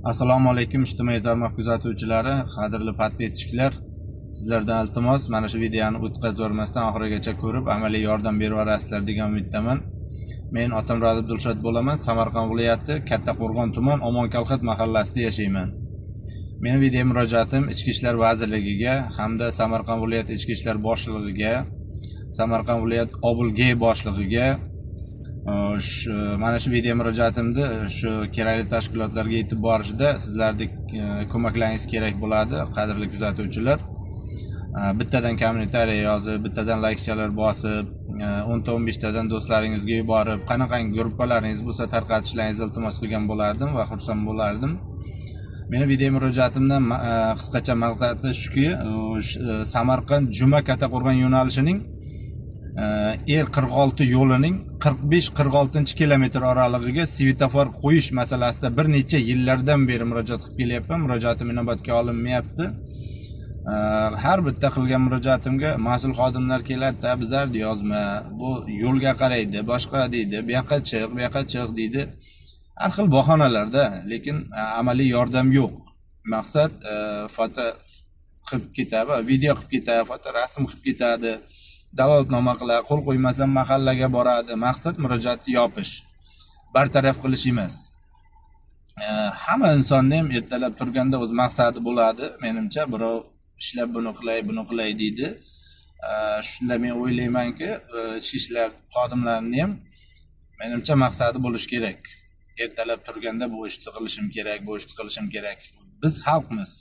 Assalomu alaykum ijtimoiy tarmoq kuzatuvchilari, qadrli podpischilar. Sizlardan iltimos, mana shu videoni o'tkazib oxirigacha ko'rib, amaliy yordam berib yuborasizlar degan umiddaman. Men Otamurod Dilshod bo'laman. Samarqand viloyati Kattaqo'rg'on tuman Omonkalxat mahallasida yashayman. Meni video murojaatim Ichki ishlar vazirligiga hamda Samarqand viloyati ichki ishlar boshlig'iga, Samarqand viloyat Obulgey boshlig'iga mana shu video murojaatimni shu kerakli tashkilotlarga yetib borishda sizlarning ko'maklaringiz kerak bo'ladi, qadrli kuzatuvchilar. Bittadan kommentariy yozib, bittadan laykchalar bosib, 10-15 tadan do'stlaringizga yuborib, qanaqangi gruppalaringiz bo'lsa tarqatishlaringizni iltimos qilgan bo'lardim va xursand bo'lardim. Meni video murojaatimdan qisqacha maqsadi shuki, Samarqand Juma Kattaqo'rg'on yo'nalishining E46 yo'lining 45-46 kilometr oralig'iga svetofor qo'yish masalasida bir necha yillardan beri murojaat qilib kelyapman. Murojaatim inobatga olinmayapti. Har bitta qilgan murojaatimga mas'ul xodimlar keladi, bizlarni yozma, bu yo'lga qaraydi, boshqa deydi, bu yoqqa chiq deydi. Har xil bahonalarda, lekin amaliy yordam yo'q. Maqsad foto qilib ketadi, video qilib ketadi, foto rasm qilib ketadi. Dalolatnoma qiladi, qo'l qo'ymasam mahallaga boradi. Maqsad murojaatni yopish, bartaraf qilish emas. Hamma insonni ham ertalab turganda o'z maqsadi bo'ladi. Menimcha birov ishlab buni qilay deydi. Shunda men o'ylaymanki, ichki ishlar xodimlarining ham menimcha maqsadi bo'lish kerak. Ertalab turganda bu ishni qilishim kerak, Biz xalqmiz.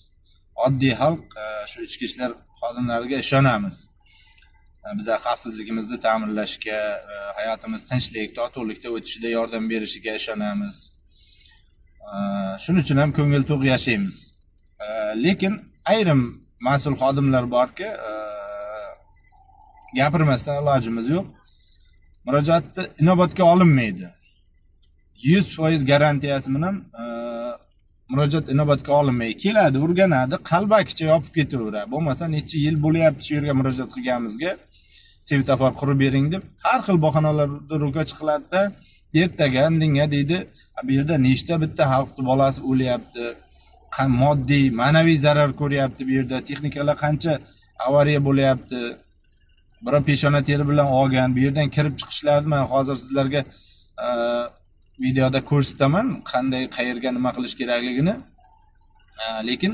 Oddiy xalq shu ichki ishlar xodimlariga ishonamiz. Bizlar xavfsizligimizni ta'minlashga, hayotimiz tinchlik, totuvlikda o'tishida yordam berishiga ishonamiz. Shuning uchun ham ko'ngil to'q yashaymiz. Lekin ayrim mas'ul xodimlar borki, gapirmasdan ilojimiz yo'q. Murojaatni inobatga olinmaydi. 100% garantiyasi bilan murojaat inobatga olinmaydi. Keladi, o'rganadi, qalbakicha yopib ketaveradi. Bo'lmasa necha yil bo'lyapti shu yerga murojaat qilganimizga svetofor qurib bering deb har xil bahonalarni ro'ka chiqiladi-da, ertaga indinga deydi. Bu yerda nechta bitta xalqning bolasi o'lyapti, moddiy, ma'naviy zarar ko'ryapti, bu yerda texnikalar qancha avariya bo'lyapti. Birov peshona teri bilan olgan, bu yerdan kirib chiqishlarni men hozir sizlarga videoda ko'rsataman, qanday, qayerga nima qilish kerakligini. Lekin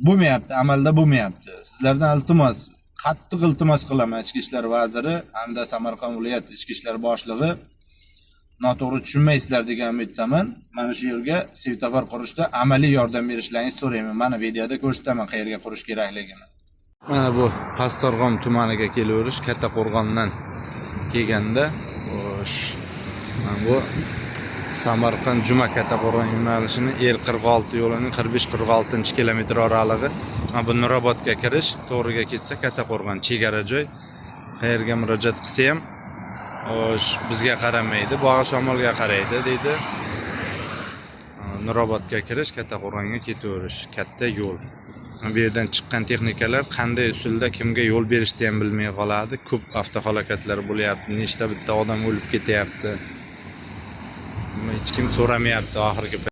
bo'lmayapti, amalda bo'lmayapti. Sizlardan iltimos, qattiq iltimos qilaman Ichki ishlar vaziri hamda Samarqand viloyat ichki ishlar boshlig'i, noto'g'ri tushunmaysizlar degan umiddaman. Mana shu yerga svetofor qurishda amaliy yordam berishlaringizni so'rayman. Mana videoda ko'rsataman qayerga qurish kerakligini. Mana bu Pastdarg'om tumaniga kelaverish, Kattaqo'rg'ondan kelganda bu Samarqand Juma Kattaqo'rg'on yo'nalishining E46 yo'lining 45-46 kilometr oralig'i. Mana bu Nurobodga kirish, to'g'riga ketsa Kattaqo'rg'on chegara joy. Qayerga murojaat qilsa ham bizga qaramaydi, bog'i shamolga qaraydi deydi. Nurobodga kirish, Kattaqo'rg'onga ketaverish, katta yo'l. Bu yerdan chiqqan texnikalar qanday usulda kimga yo'l berishni ham bilmay qoladi. Ko'p avtohalokatlar bo'lyapti, nechta bitta odam o'lib ketyapti. Hech kim so'ramayapti oxirgi